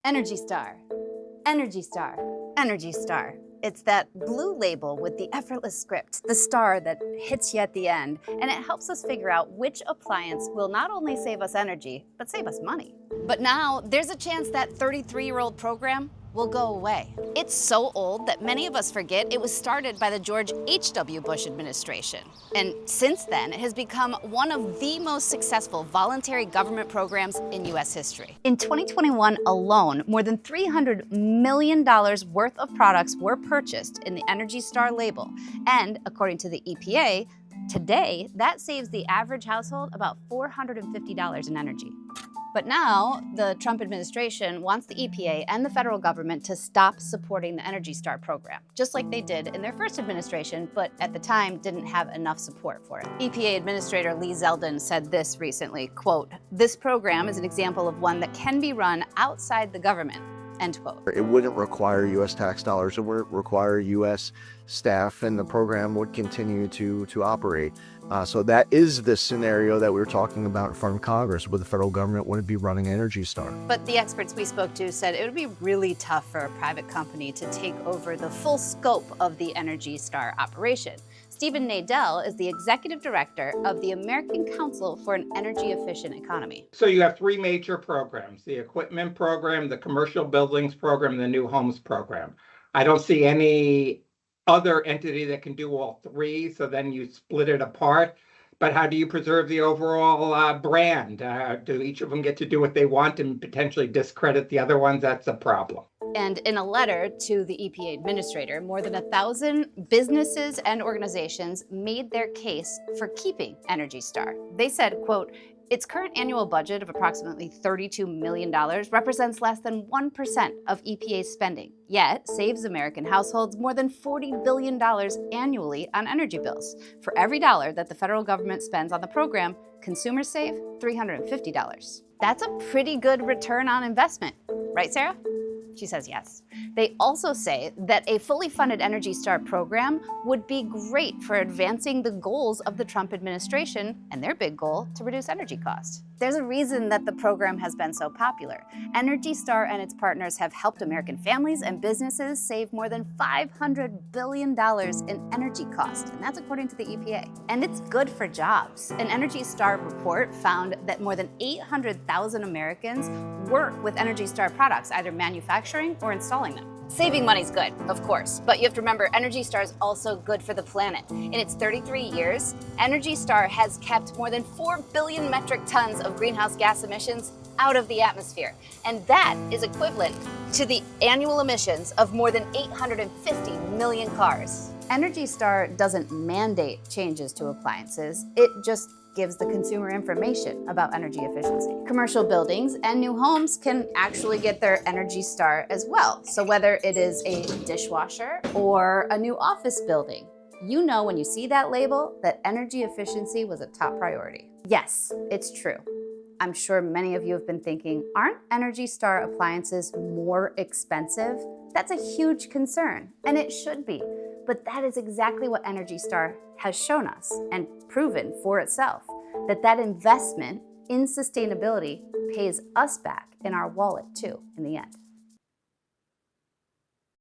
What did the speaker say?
Energy Star, Energy Star, Energy Star. It's that blue label with the effortless script, the star that hits you at the end, and it helps us figure out which appliance will not only save us energy, but save us money. But now, there's a chance that 33-year-old program will go away. It's so old that many of us forget it was started by the George H.W. Bush administration. And since then, it has become one of the most successful voluntary government programs in U.S. history. In 2021 alone, more than $300 million worth of products were purchased in the Energy Star label. And according to the EPA, today, that saves the average household about $450 in energy. But now, the Trump administration wants the EPA and the federal government to stop supporting the Energy Star program, just like they did in their first administration, but at the time didn't have enough support for it. EPA Administrator Lee Zeldin said this recently, quote, "This program is an example of one that can be run outside the government." End quote. It wouldn't require U.S. tax dollars, it wouldn't require U.S. staff, and the program would continue to operate. So that is the scenario that we were talking about in front of Congress, where the federal government wouldn't be running Energy Star. But the experts we spoke to said it would be really tough for a private company to take over the full scope of the Energy Star operation. Stephen Nadell is the executive director of the American Council for an Energy Efficient Economy. So you have three major programs: the equipment program, the commercial buildings program, and the new homes program. I don't see any other entity that can do all three, so then you split it apart. But how do you preserve the overall brand? Do each of them get to do what they want and potentially discredit the other ones? That's a problem. And in a letter to the EPA administrator, more than 1,000 businesses and organizations made their case for keeping Energy Star. They said, quote, "Its current annual budget of approximately $32 million represents less than 1% of EPA's spending, yet saves American households more than $40 billion annually on energy bills. For every dollar that the federal government spends on the program, consumers save $350. That's a pretty good return on investment. Right, Sarah?" She says yes. They also say that a fully funded Energy Star program would be great for advancing the goals of the Trump administration and their big goal to reduce energy costs. There's a reason that the program has been so popular. Energy Star and its partners have helped American families and businesses save more than $500 billion in energy costs, and that's according to the EPA. And it's good for jobs. An Energy Star report found that more than 800,000 Americans work with Energy Star products, either manufacturing or installing them. Saving money's good, of course, but you have to remember Energy Star is also good for the planet. In its 33 years, Energy Star has kept more than 4 billion metric tons of greenhouse gas emissions out of the atmosphere. And that is equivalent to the annual emissions of more than 850 million cars. Energy Star doesn't mandate changes to appliances, it just gives the consumer information about energy efficiency. Commercial buildings and new homes can actually get their Energy Star as well. So whether it is a dishwasher or a new office building, you know when you see that label that energy efficiency was a top priority. Yes, it's true. I'm sure many of you have been thinking, aren't Energy Star appliances more expensive? That's a huge concern, and it should be. But that is exactly what Energy Star has shown us and proven for itself, that investment in sustainability pays us back in our wallet too, in the end.